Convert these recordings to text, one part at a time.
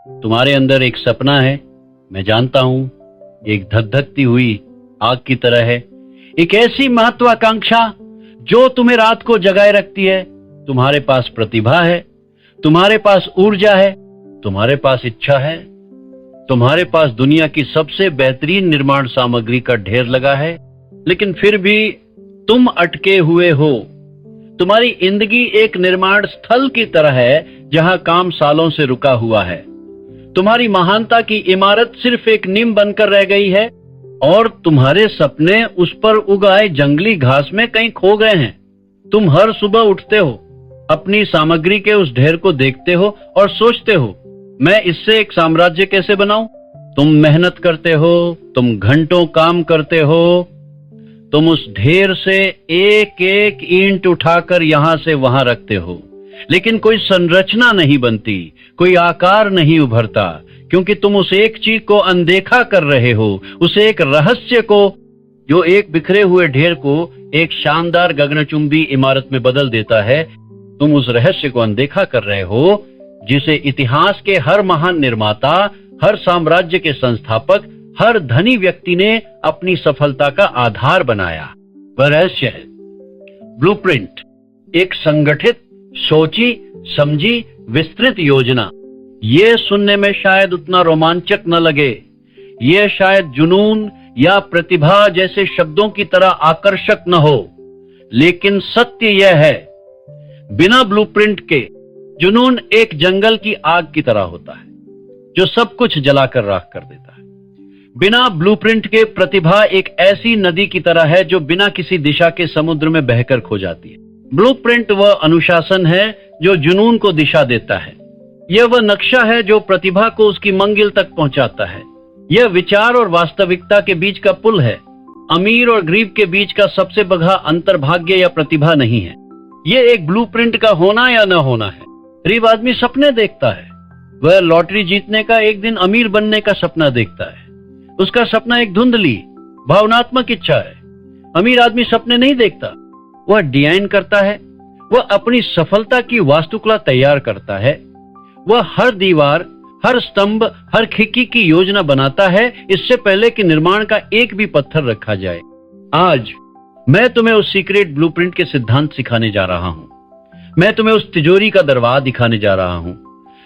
तुम्हारे अंदर एक सपना है, मैं जानता हूं, एक धधकती हुई आग की तरह है, एक ऐसी महत्वाकांक्षा जो तुम्हें रात को जगाए रखती है। तुम्हारे पास प्रतिभा है, तुम्हारे पास ऊर्जा है, तुम्हारे पास इच्छा है, तुम्हारे पास दुनिया की सबसे बेहतरीन निर्माण सामग्री का ढेर लगा है, लेकिन फिर भी तुम अटके हुए हो। तुम्हारी जिंदगी एक निर्माण स्थल की तरह है जहां काम सालों से रुका हुआ है। तुम्हारी महानता की इमारत सिर्फ एक नींव बनकर रह गई है और तुम्हारे सपने उस पर उगाए जंगली घास में कहीं खो गए हैं। तुम हर सुबह उठते हो, अपनी सामग्री के उस ढेर को देखते हो और सोचते हो, मैं इससे एक साम्राज्य कैसे बनाऊं? तुम मेहनत करते हो, तुम घंटों काम करते हो, तुम उस ढेर से एक एक ईंट उठाकर यहां से वहां रखते हो, लेकिन कोई संरचना नहीं बनती, कोई आकार नहीं उभरता, क्योंकि तुम उस एक चीज को अनदेखा कर रहे हो, उस एक रहस्य को जो एक बिखरे हुए ढेर को एक शानदार गगनचुंबी इमारत में बदल देता है। तुम उस रहस्य को अनदेखा कर रहे हो जिसे इतिहास के हर महान निर्माता, हर साम्राज्य के संस्थापक, हर धनी व्यक्ति ने अपनी सफलता का आधार बनाया। वह रहस्य है ब्लूप्रिंट, एक संगठित, सोची समझी विस्तृत योजना। ये सुनने में शायद उतना रोमांचक न लगे, ये शायद जुनून या प्रतिभा जैसे शब्दों की तरह आकर्षक न हो, लेकिन सत्य यह है, बिना ब्लूप्रिंट के जुनून एक जंगल की आग की तरह होता है जो सब कुछ जलाकर राख कर देता है। बिना ब्लूप्रिंट के प्रतिभा एक ऐसी नदी की तरह है जो बिना किसी दिशा के समुद्र में बहकर खो जाती है। ब्लूप्रिंट वह अनुशासन है जो जुनून को दिशा देता है। यह वह नक्शा है जो प्रतिभा को उसकी मंजिल तक पहुंचाता है। यह विचार और वास्तविकता के बीच का पुल है। अमीर और गरीब के बीच का सबसे बड़ा अंतर भाग्य या प्रतिभा नहीं है, यह एक ब्लूप्रिंट का होना या न होना है। गरीब आदमी सपने देखता है, वह लॉटरी जीतने का, एक दिन अमीर बनने का सपना देखता है। उसका सपना एक धुंधली भावनात्मक इच्छा है। अमीर आदमी सपने नहीं देखता, वह डिजाइन करता है, वह अपनी सफलता की वास्तुकला तैयार करता है। वह हर दीवार, हर स्तंभ, हर खिड़की की योजना बनाता है इससे पहले कि निर्माण का एक भी पत्थर रखा जाए। आज मैं तुम्हें उस सीक्रेट ब्लूप्रिंट के सिद्धांत सिखाने जा रहा हूं। मैं तुम्हें उस तिजोरी का दरवाजा दिखाने जा रहा हूं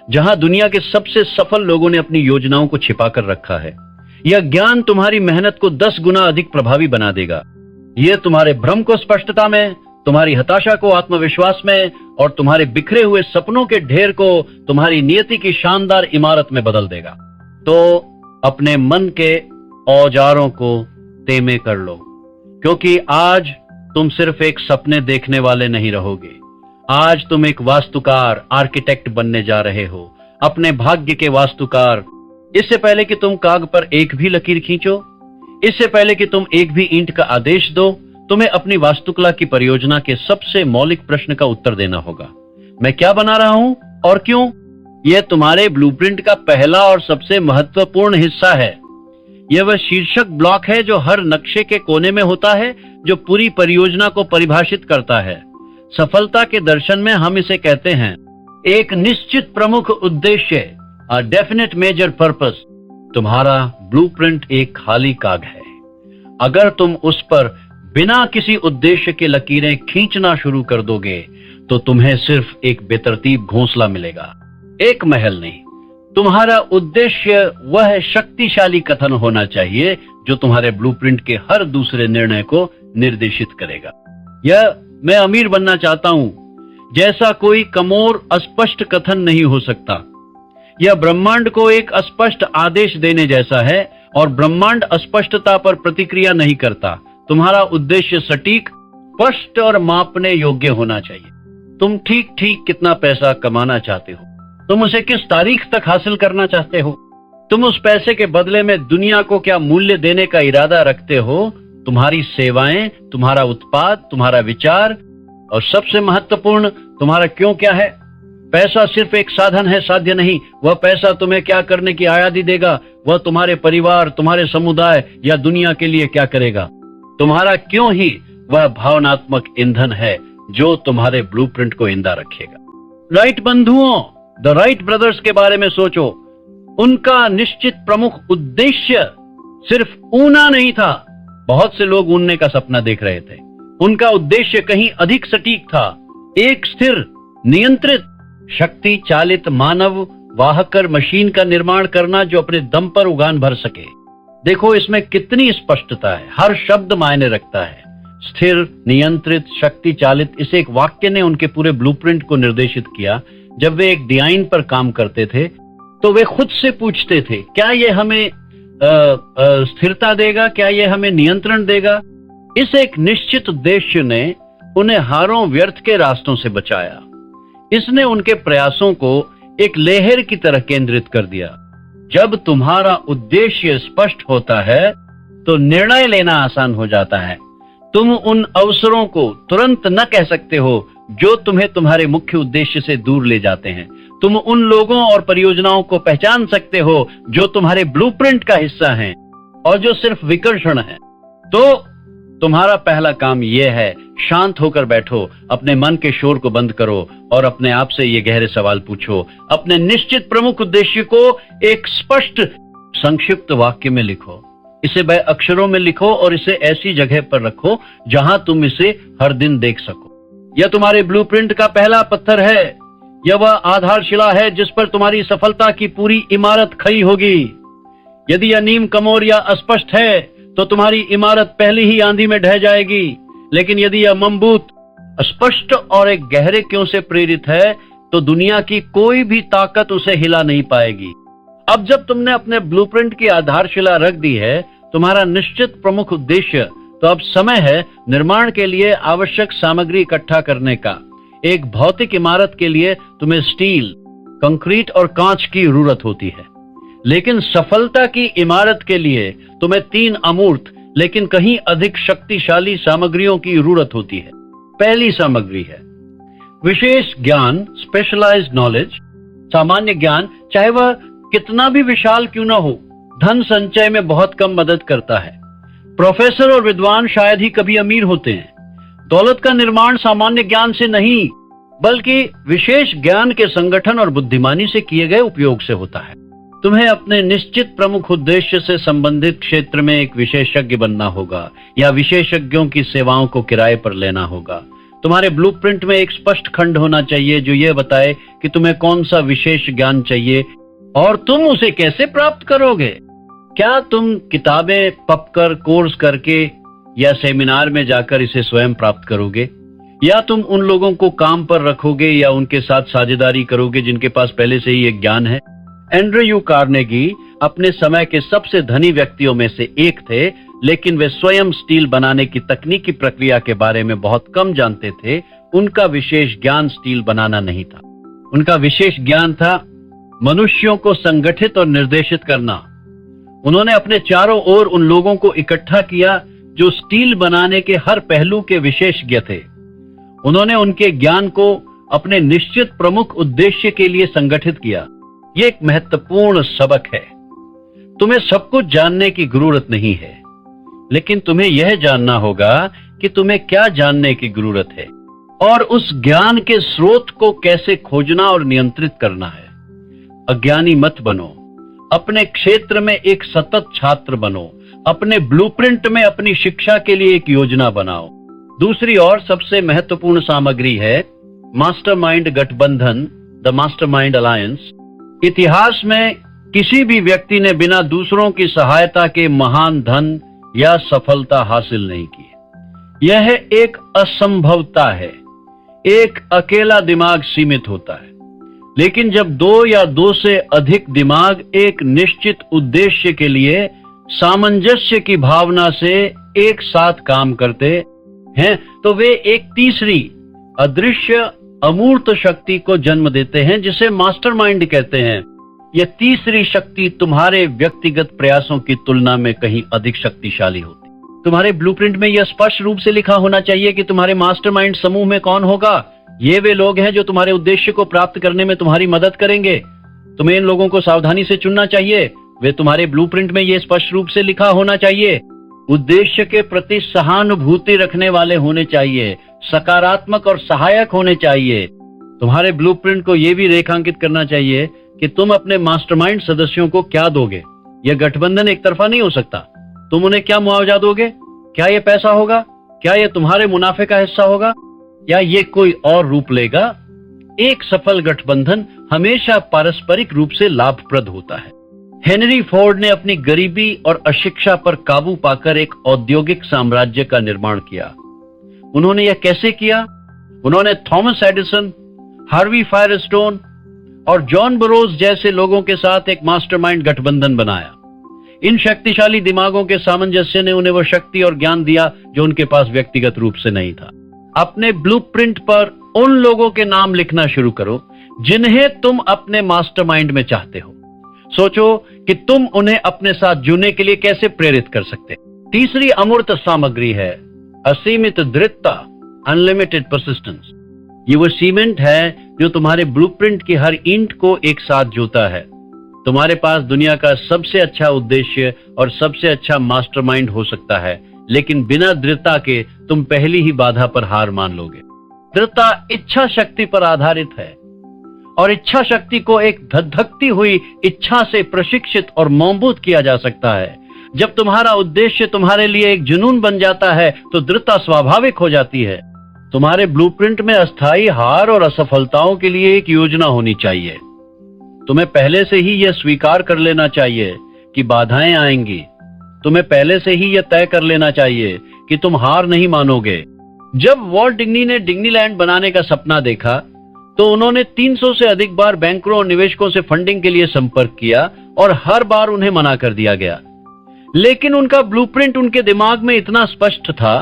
जहां दुनिया के सबसे सफल लोगों ने अपनी योजनाओं को छिपाकर रखा है। यह ज्ञान तुम्हारी मेहनत को 10 गुना अधिक प्रभावी बना देगा। यह तुम्हारे भ्रम को स्पष्टता में, तुम्हारी हताशा को आत्मविश्वास में और तुम्हारे बिखरे हुए सपनों के ढेर को तुम्हारी नियति की शानदार इमारत में बदल देगा। तो अपने मन के औजारों को तेमे कर लो, क्योंकि आज तुम सिर्फ एक सपने देखने वाले नहीं रहोगे। आज तुम एक वास्तुकार, आर्किटेक्ट बनने जा रहे हो, अपने भाग्य के वास्तुकार। इससे पहले कि तुम कागज पर एक भी लकीर खींचो, इससे पहले कि तुम एक भी ईंट का आदेश दो, तुम्हें अपनी वास्तुकला की परियोजना के सबसे मौलिक प्रश्न का उत्तर देना होगा। मैं क्या बना रहा हूं और क्यों? यह तुम्हारे ब्लूप्रिंट का पहला और सबसे महत्वपूर्ण हिस्सा है। यह वह शीर्षक ब्लॉक है जो हर नक्शे के कोने में होता है, जो पूरी परियोजना को परिभाषित करता है। सफलता के दर्शन में हम इसे कहते हैं एक निश्चित प्रमुख उद्देश्य, अ डेफिनेट मेजर पर्पस। तुम्हारा ब्लूप्रिंट एक खाली कागज है। अगर तुम उस पर बिना किसी उद्देश्य के लकीरें खींचना शुरू कर दोगे तो तुम्हें सिर्फ एक बेतरतीब घोंसला मिलेगा, एक महल नहीं। तुम्हारा उद्देश्य वह शक्तिशाली कथन होना चाहिए जो तुम्हारे ब्लूप्रिंट के हर दूसरे निर्णय को निर्देशित करेगा। यह मैं अमीर बनना चाहता हूं जैसा कोई कमोर अस्पष्ट कथन नहीं हो सकता। यह ब्रह्मांड को एक अस्पष्ट आदेश देने जैसा है और ब्रह्मांड अस्पष्टता पर प्रतिक्रिया नहीं करता। तुम्हारा उद्देश्य सटीक, स्पष्ट और मापने योग्य होना चाहिए। तुम ठीक ठीक कितना पैसा कमाना चाहते हो, तुम उसे किस तारीख तक हासिल करना चाहते हो, तुम उस पैसे के बदले में दुनिया को क्या मूल्य देने का इरादा रखते हो, तुम्हारी सेवाएं, तुम्हारा उत्पाद, तुम्हारा विचार और सबसे महत्वपूर्ण तुम्हारा क्यों क्या है। पैसा सिर्फ एक साधन है, साध्य नहीं। वह पैसा तुम्हें क्या करने की आज़ादी देगा, वह तुम्हारे परिवार, तुम्हारे समुदाय या दुनिया के लिए क्या करेगा। तुम्हारा क्यों ही वह भावनात्मक ईंधन है जो तुम्हारे ब्लूप्रिंट को जिंदा रखेगा। राइट बंधुओं, द राइट ब्रदर्स के बारे में सोचो। उनका निश्चित प्रमुख उद्देश्य सिर्फ ऊना नहीं था। बहुत से लोग ऊनने का सपना देख रहे थे। उनका उद्देश्य कहीं अधिक सटीक था। एक स्थिर, नियंत्रित, शक्ति चालित मानव वाहकर मशीन का निर्माण करना जो अपने दम पर उड़ान भर सके। देखो इसमें कितनी स्पष्टता है, हर शब्द मायने रखता है। स्थिर, नियंत्रित, शक्ति चालित, इस एक वाक्य ने उनके पूरे ब्लूप्रिंट को निर्देशित किया। जब वे एक डिजाइन पर काम करते थे तो वे खुद से पूछते थे, क्या ये हमें स्थिरता देगा, क्या ये हमें नियंत्रण देगा। इस एक निश्चित उद्देश्य ने उन्हें हारों व्यर्थ के रास्तों से बचाया। इसने उनके प्रयासों को एक लहर की तरह केंद्रित कर दिया। जब तुम्हारा उद्देश्य स्पष्ट होता है तो निर्णय लेना आसान हो जाता है। तुम उन अवसरों को तुरंत न कह सकते हो जो तुम्हें तुम्हारे मुख्य उद्देश्य से दूर ले जाते हैं। तुम उन लोगों और परियोजनाओं को पहचान सकते हो जो तुम्हारे ब्लूप्रिंट का हिस्सा हैं और जो सिर्फ विकर्षण है। तो तुम्हारा पहला काम यह है, शांत होकर बैठो, अपने मन के शोर को बंद करो और अपने आप से ये गहरे सवाल पूछो। अपने निश्चित प्रमुख उद्देश्य को एक स्पष्ट संक्षिप्त वाक्य में लिखो। इसे बड़े अक्षरों में लिखो और इसे ऐसी जगह पर रखो जहां तुम इसे हर दिन देख सको। यह तुम्हारे ब्लूप्रिंट का पहला पत्थर है। यह वह आधारशिला है जिस पर तुम्हारी सफलता की पूरी इमारत खड़ी होगी। यदि यह नींव कमोर या अस्पष्ट है तो तुम्हारी इमारत पहली ही आंधी में ढह जाएगी। लेकिन यदि यह मजबूत, स्पष्ट और एक गहरे क्यों से प्रेरित है तो दुनिया की कोई भी ताकत उसे हिला नहीं पाएगी। अब जब तुमने अपने ब्लूप्रिंट की आधारशिला रख दी है, तुम्हारा निश्चित प्रमुख उद्देश्य, तो अब समय है निर्माण के लिए आवश्यक सामग्री इकट्ठा करने का। एक भौतिक इमारत के लिए तुम्हें स्टील, कंक्रीट और कांच की जरूरत होती है, लेकिन सफलता की इमारत के लिए तुम्हें 3 अमूर्त लेकिन कहीं अधिक शक्तिशाली सामग्रियों की जरूरत होती है। पहली सामग्री है विशेष ज्ञान, स्पेशलाइज्ड नॉलेज। सामान्य ज्ञान, चाहे वह कितना भी विशाल क्यों ना हो, धन संचय में बहुत कम मदद करता है। प्रोफेसर और विद्वान शायद ही कभी अमीर होते हैं। दौलत का निर्माण सामान्य ज्ञान से नहीं बल्कि विशेष ज्ञान के संगठन और बुद्धिमानी से किए गए उपयोग से होता है। तुम्हें अपने निश्चित प्रमुख उद्देश्य से संबंधित क्षेत्र में एक विशेषज्ञ बनना होगा या विशेषज्ञों की सेवाओं को किराए पर लेना होगा। तुम्हारे ब्लूप्रिंट में एक स्पष्ट खंड होना चाहिए जो यह बताए कि तुम्हें कौन सा विशेष ज्ञान चाहिए और तुम उसे कैसे प्राप्त करोगे। क्या तुम किताबें पढ़कर, कोर्स करके या सेमिनार में जाकर इसे स्वयं प्राप्त करोगे, या तुम उन लोगों को काम पर रखोगे या उनके साथ साझेदारी करोगे जिनके पास पहले से ही एक ज्ञान है। एंड्रयू कार्नेगी अपने समय के सबसे धनी व्यक्तियों में से एक थे, लेकिन वे स्वयं स्टील बनाने की तकनीकी प्रक्रिया के बारे में बहुत कम जानते थे। उनका विशेष ज्ञान स्टील बनाना नहीं था। उनका विशेष ज्ञान था मनुष्यों को संगठित और निर्देशित करना। उन्होंने अपने चारों ओर उन लोगों को इकट्ठा किया जो स्टील बनाने के हर पहलू के विशेषज्ञ थे। उन्होंने उनके ज्ञान को अपने निश्चित प्रमुख उद्देश्य के लिए संगठित किया। यह एक महत्वपूर्ण सबक है। तुम्हें सब कुछ जानने की जरूरत नहीं है, लेकिन तुम्हें यह जानना होगा कि तुम्हें क्या जानने की जरूरत है और उस ज्ञान के स्रोत को कैसे खोजना और नियंत्रित करना है। अज्ञानी मत बनो। अपने क्षेत्र में एक सतत छात्र बनो। अपने ब्लूप्रिंट में अपनी शिक्षा के लिए एक योजना बनाओ। दूसरी और सबसे महत्वपूर्ण सामग्री है मास्टरमाइंड गठबंधन, द मास्टरमाइंड अलायंस। इतिहास में किसी भी व्यक्ति ने बिना दूसरों की सहायता के महान धन या सफलता हासिल नहीं की। यह एक असंभवता है। एक अकेला दिमाग सीमित होता है, लेकिन जब 2 या 2 से अधिक दिमाग एक निश्चित उद्देश्य के लिए सामंजस्य की भावना से एक साथ काम करते हैं तो वे एक तीसरी अदृश्य अमूर्त शक्ति को जन्म देते हैं जिसे मास्टरमाइंड कहते हैं। यह तीसरी शक्ति तुम्हारे व्यक्तिगत प्रयासों की तुलना में कहीं अधिक शक्तिशाली होती। तुम्हारे ब्लूप्रिंट में यह स्पष्ट रूप से लिखा होना चाहिए कि तुम्हारे मास्टरमाइंड समूह में कौन होगा। ये वे लोग हैं जो तुम्हारे उद्देश्य को प्राप्त करने में तुम्हारी मदद करेंगे। तुम्हें इन लोगों को सावधानी से चुनना चाहिए। वे तुम्हारे ब्लूप्रिंट में यह स्पष्ट रूप से लिखा होना चाहिए। उद्देश्य के प्रति सहानुभूति रखने वाले होने चाहिए, सकारात्मक और सहायक होने चाहिए। तुम्हारे ब्लूप्रिंट को यह भी रेखांकित करना चाहिए कि तुम अपने मास्टरमाइंड सदस्यों को क्या दोगे। यह गठबंधन एक तरफा नहीं हो सकता। तुम उन्हें क्या मुआवजा दोगे? क्या यह पैसा होगा? क्या यह तुम्हारे मुनाफे का हिस्सा होगा, या ये कोई और रूप लेगा? एक सफल गठबंधन हमेशा पारस्परिक रूप से लाभप्रद होता है। हेनरी फोर्ड ने अपनी गरीबी और अशिक्षा पर काबू पाकर एक औद्योगिक साम्राज्य का निर्माण किया। उन्होंने यह कैसे किया? उन्होंने थॉमस एडिसन, हार्वी फायरस्टोन और जॉन बरोज जैसे लोगों के साथ एक मास्टरमाइंड गठबंधन बनाया। इन शक्तिशाली दिमागों के सामंजस्य ने उन्हें वह शक्ति और ज्ञान दिया जो उनके पास व्यक्तिगत रूप से नहीं था। अपने ब्लूप्रिंट पर उन लोगों के नाम लिखना शुरू करो जिन्हें तुम अपने मास्टरमाइंड में चाहते हो। सोचो कि तुम उन्हें अपने साथ जुड़ने के लिए कैसे प्रेरित कर सकते। तीसरी अमूर्त सामग्री है असीमित दृढ़ता, अनलिमिटेड परसिस्टेंस। ये वो सीमेंट है जो तुम्हारे ब्लूप्रिंट की हर ईंट को एक साथ जोता है। तुम्हारे पास दुनिया का सबसे अच्छा उद्देश्य और सबसे अच्छा मास्टरमाइंड हो सकता है, लेकिन बिना दृढ़ता के तुम पहली ही बाधा पर हार मान लोगे। दृढ़ता इच्छा शक्ति पर आधारित है, और इच्छा शक्ति को एक धधकती हुई इच्छा से प्रशिक्षित और मजबूत किया जा सकता है। जब तुम्हारा उद्देश्य तुम्हारे लिए एक जुनून बन जाता है तो दृढ़ता स्वाभाविक हो जाती है। तुम्हारे ब्लूप्रिंट में अस्थायी हार और असफलताओं के लिए एक योजना होनी चाहिए। तुम्हें पहले से ही यह स्वीकार कर लेना चाहिए कि बाधाएं आएंगी। तुम्हें पहले से ही यह तय कर लेना चाहिए कि तुम हार नहीं मानोगे। जब वॉल्ट डिज्नी ने डिज्नीलैंड बनाने का सपना देखा तो उन्होंने 300 से अधिक बार बैंकरों और निवेशकों से फंडिंग के लिए संपर्क किया और हर बार उन्हें मना कर दिया गया। लेकिन उनका ब्लूप्रिंट उनके दिमाग में इतना स्पष्ट था,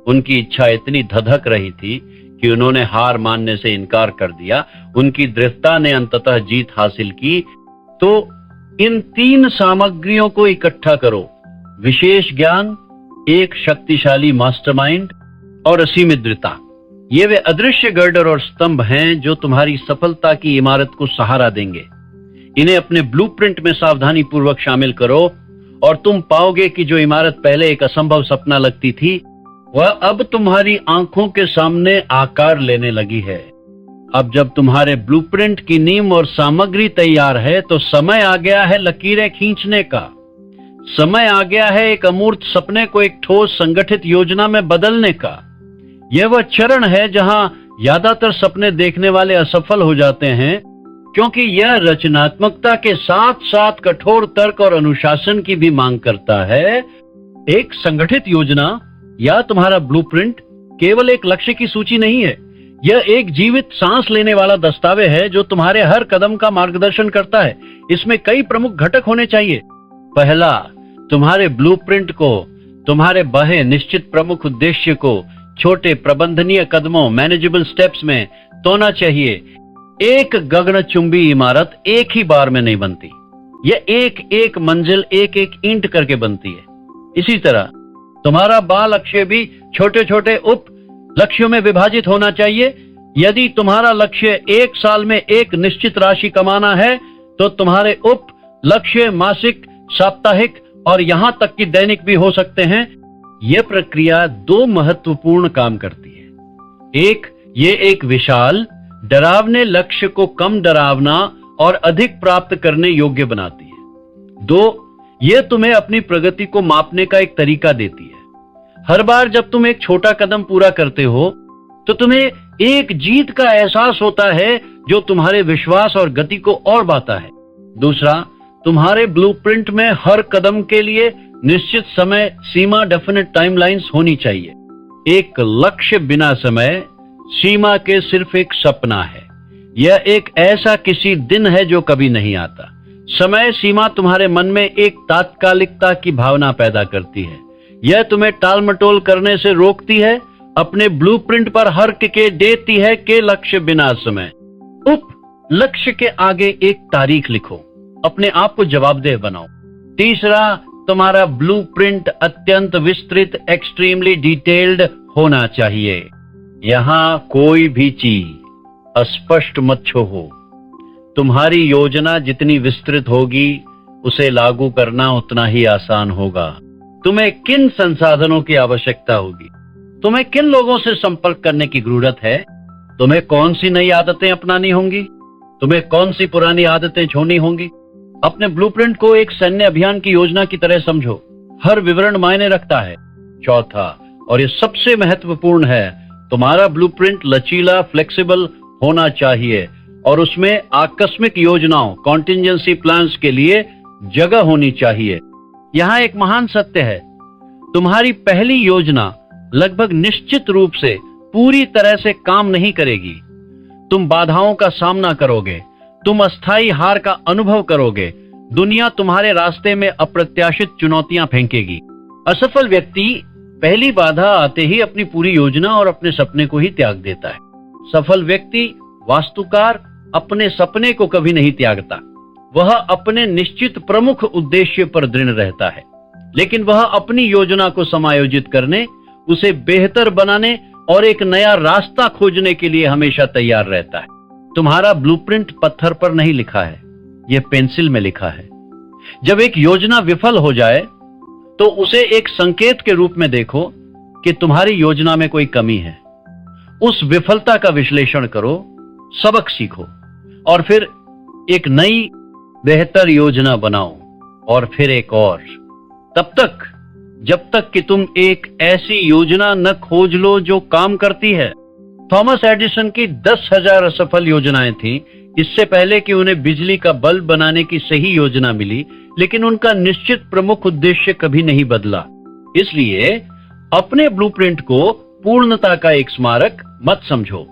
उनकी इच्छा इतनी धधक रही थी कि उन्होंने हार मानने से इनकार कर दिया। उनकी दृढ़ता ने अंततः जीत हासिल की। तो इन 3 सामग्रियों को इकट्ठा करो: विशेष ज्ञान, एक शक्तिशाली मास्टरमाइंड और असीमित दृढ़ता। ये वे अदृश्य गर्डर और स्तंभ हैं जो तुम्हारी सफलता की इमारत को सहारा देंगे। इन्हें अपने ब्लूप्रिंट में सावधानी पूर्वक शामिल करो और तुम पाओगे कि जो इमारत पहले एक असंभव सपना लगती थी, वह अब तुम्हारी आंखों के सामने आकार लेने लगी है। अब जब तुम्हारे ब्लूप्रिंट की नींव और सामग्री तैयार है तो समय आ गया है लकीरें खींचने का। समय आ गया है एक अमूर्त सपने को एक ठोस संगठित योजना में बदलने का। यह वह चरण है जहां ज्यादातर सपने देखने वाले असफल हो जाते हैं, क्योंकि यह रचनात्मकता के साथ साथ कठोर तर्क और अनुशासन की भी मांग करता है। एक संगठित योजना या तुम्हारा ब्लूप्रिंट केवल एक लक्ष्य की सूची नहीं है, यह एक जीवित सांस लेने वाला दस्तावेज है जो तुम्हारे हर कदम का मार्गदर्शन करता है। इसमें कई प्रमुख घटक होने चाहिए। पहला, तुम्हारे ब्लूप्रिंट को तुम्हारे बहे निश्चित प्रमुख उद्देश्य को छोटे प्रबंधनीय कदमों, मैनेजेबल स्टेप्स में तोड़ना चाहिए। एक गगनचुंबी इमारत एक ही बार में नहीं बनती, यह एक एक मंजिल, एक एक ईंट करके बनती है। इसी तरह तुम्हारा बाल लक्ष्य भी छोटे छोटे उप लक्ष्यों में विभाजित होना चाहिए। यदि तुम्हारा लक्ष्य 1 साल में एक निश्चित राशि कमाना है तो तुम्हारे उप लक्ष्य मासिक, साप्ताहिक और यहां तक कि दैनिक भी हो सकते हैं। यह प्रक्रिया 2 महत्वपूर्ण काम करती है। एक, ये एक विशाल डरावने लक्ष्य को कम डरावना और अधिक प्राप्त करने योग्य बनाती है। 2, यह तुम्हें अपनी प्रगति को मापने का एक तरीका देती है। हर बार जब तुम एक छोटा कदम पूरा करते हो तो तुम्हें एक जीत का एहसास होता है जो तुम्हारे विश्वास और गति को और बढ़ाता है। दूसरा, तुम्हारे ब्लूप्रिंट में हर कदम के लिए निश्चित समय सीमा, डेफिनेट टाइमलाइंस होनी चाहिए। एक लक्ष्य बिना समय सीमा के सिर्फ एक सपना है। यह एक ऐसा किसी दिन है जो कभी नहीं आता। समय सीमा तुम्हारे मन में एक तात्कालिकता की भावना पैदा करती है। यह तुम्हें टालमटोल करने से रोकती है, अपने ब्लूप्रिंट पर हर्क के देती है कि लक्ष्य बिना समय। उप लक्ष्य के आगे एक तारीख लिखो, अपने आप को जवाबदेह बनाओ। तीसरा, तुम्हारा ब्लूप्रिंट अत्यंत विस्तृत, एक्सट्रीमली डिटेल्ड होना चाहिए। यहां कोई भी चीज अस्पष्ट मत छोड़ो। तुम्हारी योजना जितनी विस्तृत होगी उसे लागू करना उतना ही आसान होगा। तुम्हें किन संसाधनों की आवश्यकता होगी, तुम्हें किन लोगों से संपर्क करने की जरूरत है, तुम्हें कौन सी नई आदतें अपनानी होंगी, तुम्हें कौन सी पुरानी आदतें छोड़नी होंगी। अपने ब्लूप्रिंट को एक सैन्य अभियान की योजना की तरह समझो। हर विवरण मायने रखता है। चौथा, और ये सबसे महत्वपूर्ण है, तुम्हारा ब्लूप्रिंट लचीला, फ्लेक्सिबल होना चाहिए और उसमें आकस्मिक योजनाओं, कॉन्टिजेंसी प्लान्स के लिए जगह होनी चाहिए। यहाँ एक महान सत्य है, तुम्हारी पहली योजना लगभग निश्चित रूप से पूरी तरह से काम नहीं करेगी। तुम बाधाओं का सामना करोगे, तुम अस्थायी हार का अनुभव करोगे, दुनिया तुम्हारे रास्ते में अप्रत्याशित चुनौतियां फेंकेगी। असफल व्यक्ति पहली बाधा आते ही अपनी पूरी योजना और अपने सपने को ही त्याग देता है। सफल व्यक्ति, वास्तुकार, अपने सपने को कभी नहीं त्यागता। वह अपने निश्चित प्रमुख उद्देश्य पर दृढ़ रहता है, लेकिन वह अपनी योजना को समायोजित करने, उसे बेहतर बनाने और एक नया रास्ता खोजने के लिए हमेशा तैयार रहता है। तुम्हारा ब्लूप्रिंट पत्थर पर नहीं लिखा है, यह पेंसिल में लिखा है। जब एक योजना विफल हो जाए तो उसे एक संकेत के रूप में देखो कि तुम्हारी योजना में कोई कमी है। उस विफलता का विश्लेषण करो, सबक सीखो और फिर एक नई बेहतर योजना बनाओ और फिर एक और। तब तक, जब तक कि तुम एक ऐसी योजना न खोज लो जो काम करती है। थॉमस एडिसन की 10,000 असफल योजनाएं थीं इससे पहले कि उन्हें बिजली का बल्ब बनाने की सही योजना मिली, लेकिन उनका निश्चित प्रमुख उद्देश्य कभी नहीं बदला। इसलिए अपने ब्लूप्रिंट को पूर्णता का एक स्मारक मत समझो,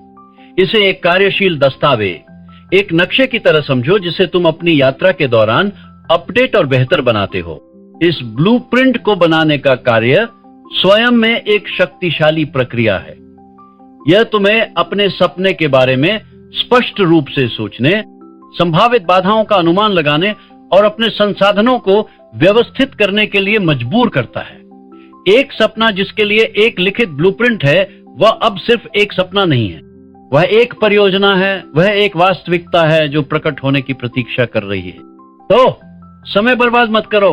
इसे एक कार्यशील दस्तावेज, एक नक्शे की तरह समझो जिसे तुम अपनी यात्रा के दौरान अपडेट और बेहतर बनाते हो। इस ब्लूप्रिंट को बनाने का कार्य स्वयं में एक शक्तिशाली प्रक्रिया है। यह तुम्हें अपने सपने के बारे में स्पष्ट रूप से सोचने, संभावित बाधाओं का अनुमान लगाने और अपने संसाधनों को व्यवस्थित करने के लिए मजबूर करता है। एक सपना जिसके लिए एक लिखित ब्लूप्रिंट है, वह अब सिर्फ एक सपना नहीं है, वह एक परियोजना है, वह एक वास्तविकता है जो प्रकट होने की प्रतीक्षा कर रही है। तो समय बर्बाद मत करो,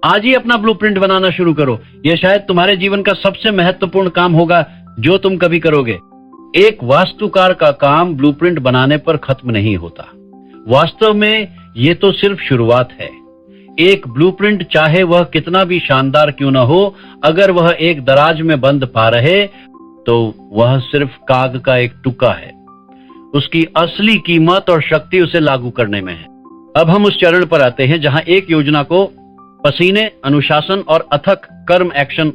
आज ही अपना ब्लूप्रिंट बनाना शुरू करो। यह शायद तुम्हारे जीवन का सबसे महत्वपूर्ण काम होगा जो तुम कभी करोगे। एक वास्तुकार का काम ब्लूप्रिंट बनाने पर खत्म नहीं होता। वास्तव में ये तो सिर्फ शुरुआत है। एक ब्लूप्रिंट, चाहे वह कितना भी शानदार क्यों न हो, अगर वह एक दराज में बंद पा रहे तो वह सिर्फ काग का एक टुकड़ा है। उसकी असली कीमत और शक्ति उसे लागू करने में है। अब हम उस चरण पर आते हैं जहां एक योजना को पसीने, अनुशासन और अथक कर्म एक्शन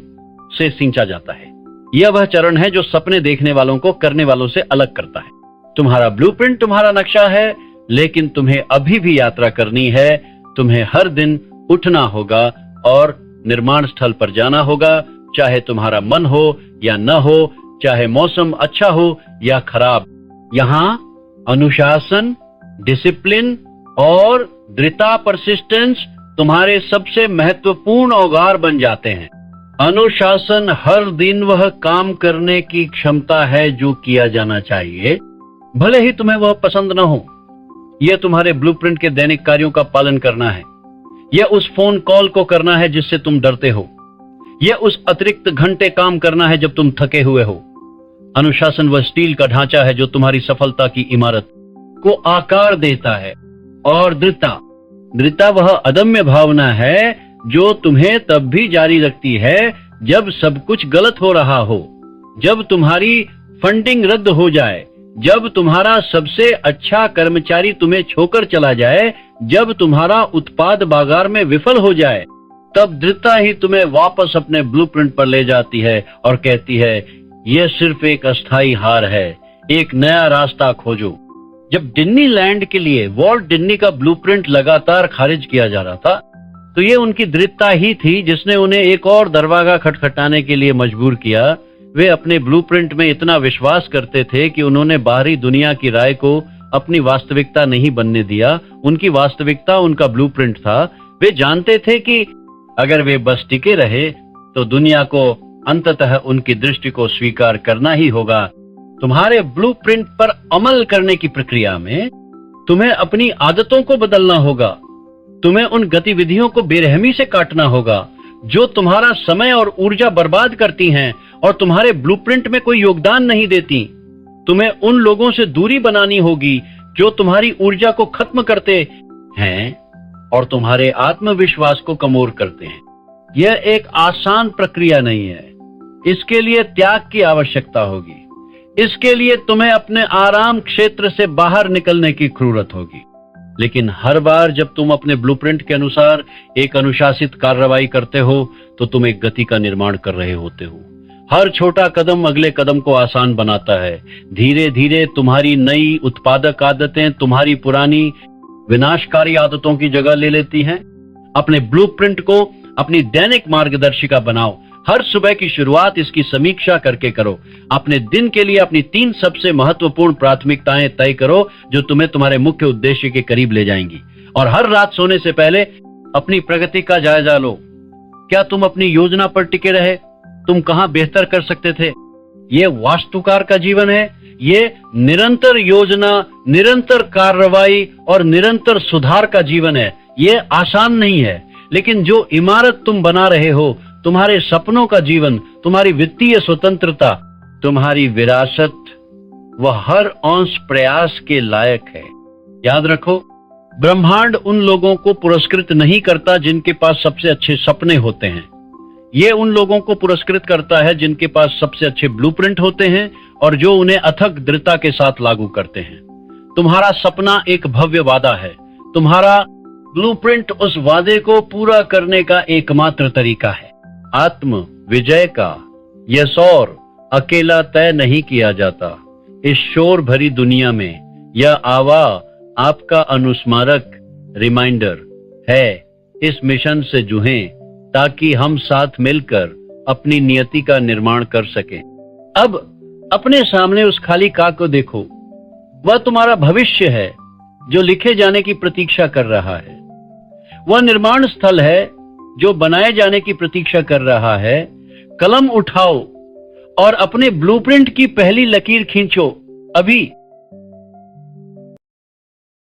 से सिंचा जाता है। यह वह चरण है जो सपने देखने वालों को करने वालों से अलग करता है। तुम्हारा ब्लूप्रिंट तुम्हारा नक्शा है, लेकिन तुम्हें अभी भी यात्रा करनी है। तुम्हें हर दिन उठना होगा और निर्माण स्थल पर जाना होगा, चाहे तुम्हारा मन हो या न हो, चाहे मौसम अच्छा हो या खराब। यहाँ अनुशासन, डिसिप्लिन और दृढ़ता, परसिस्टेंस तुम्हारे सबसे महत्वपूर्ण औजार बन जाते हैं। अनुशासन हर दिन वह काम करने की क्षमता है जो किया जाना चाहिए, भले ही तुम्हें वह पसंद न हो। यह तुम्हारे ब्लूप्रिंट के दैनिक कार्यों का पालन करना है। यह उस फोन कॉल को करना है जिससे तुम डरते हो। यह उस अतिरिक्त घंटे काम करना है जब तुम थके हुए हो। अनुशासन वह स्टील का ढांचा है जो तुम्हारी सफलता की इमारत को आकार देता है। और दृढ़ता वह अदम्य भावना है जो तुम्हें तब भी जारी रखती है जब सब कुछ गलत हो रहा हो, जब तुम्हारी फंडिंग रद्द हो जाए, जब तुम्हारा सबसे अच्छा कर्मचारी तुम्हें छोड़कर चला जाए, जब तुम्हारा उत्पाद बाजार में विफल हो जाए, तब दृढ़ता ही तुम्हें वापस अपने ब्लूप्रिंट पर ले जाती है और कहती है, यह सिर्फ एक अस्थायी हार है, एक नया रास्ता खोजो। जब डिज्नीलैंड के लिए वॉल्ट डिज्नी का ब्लूप्रिंट लगातार खारिज किया जा रहा था, तो ये उनकी दृढ़ता ही थी जिसने उन्हें एक और दरवाजा खटखटाने के लिए मजबूर किया। वे अपने ब्लूप्रिंट में इतना विश्वास करते थे कि उन्होंने बाहरी दुनिया की राय को अपनी वास्तविकता नहीं बनने दिया। उनकी वास्तविकता उनका ब्लूप्रिंट था। वे जानते थे कि अगर वे बस टिके रहे तो दुनिया को अंततः उनकी दृष्टि को स्वीकार करना ही होगा। तुम्हारे ब्लूप्रिंट पर अमल करने की प्रक्रिया में तुम्हें अपनी आदतों को बदलना होगा। तुम्हें उन गतिविधियों को बेरहमी से काटना होगा जो तुम्हारा समय और ऊर्जा बर्बाद करती हैं और तुम्हारे ब्लूप्रिंट में कोई योगदान नहीं देती। तुम्हें उन लोगों से दूरी बनानी होगी जो तुम्हारी ऊर्जा को खत्म करते हैं और तुम्हारे आत्मविश्वास को कमजोर करते हैं। यह एक आसान प्रक्रिया नहीं है। इसके लिए त्याग की आवश्यकता होगी। इसके लिए तुम्हें अपने आराम क्षेत्र से बाहर निकलने की जरूरत होगी। लेकिन हर बार जब तुम अपने ब्लूप्रिंट के अनुसार एक अनुशासित कार्रवाई करते हो तो तुम एक गति का निर्माण कर रहे होते हो। हर छोटा कदम अगले कदम को आसान बनाता है। धीरे धीरे तुम्हारी नई उत्पादक आदतें तुम्हारी पुरानी विनाशकारी आदतों की जगह ले लेती हैं। अपने ब्लूप्रिंट को अपनी दैनिक मार्गदर्शिका बनाओ। हर सुबह की शुरुआत इसकी समीक्षा करके करो। अपने दिन के लिए अपनी 3 सबसे महत्वपूर्ण प्राथमिकताएं तय करो जो तुम्हें तुम्हारे मुख्य उद्देश्य के करीब ले जाएंगी। और हर रात सोने से पहले अपनी प्रगति का जायजा लो। क्या तुम अपनी योजना पर टिके रहे? तुम कहां बेहतर कर सकते थे? ये वास्तुकार का जीवन है। ये निरंतर योजना, निरंतर कार्रवाई और निरंतर सुधार का जीवन है। ये आसान नहीं है, लेकिन जो इमारत तुम बना रहे हो, तुम्हारे सपनों का जीवन, तुम्हारी वित्तीय स्वतंत्रता, तुम्हारी विरासत, वह हर अंश प्रयास के लायक है। याद रखो, ब्रह्मांड उन लोगों को पुरस्कृत नहीं करता जिनके पास सबसे अच्छे सपने होते हैं। ये उन लोगों को पुरस्कृत करता है जिनके पास सबसे अच्छे ब्लूप्रिंट होते हैं और जो उन्हें अथक दृढ़ता के साथ लागू करते हैं। तुम्हारा सपना एक भव्य वादा है। तुम्हारा ब्लूप्रिंट उस वादे को पूरा करने का एकमात्र तरीका है। आत्म विजय का यह सौर अकेला तय नहीं किया जाता। इस शोर भरी दुनिया में यह आवा आपका अनुस्मारक रिमाइंडर है। इस मिशन से जुड़ें ताकि हम साथ मिलकर अपनी नियति का निर्माण कर सकें। अब अपने सामने उस खाली काग को देखो। वह तुम्हारा भविष्य है जो लिखे जाने की प्रतीक्षा कर रहा है। वह निर्माण स्थल है जो बनाए जाने की प्रतीक्षा कर रहा है। कलम उठाओ और अपने ब्लूप्रिंट की पहली लकीर खींचो अभी।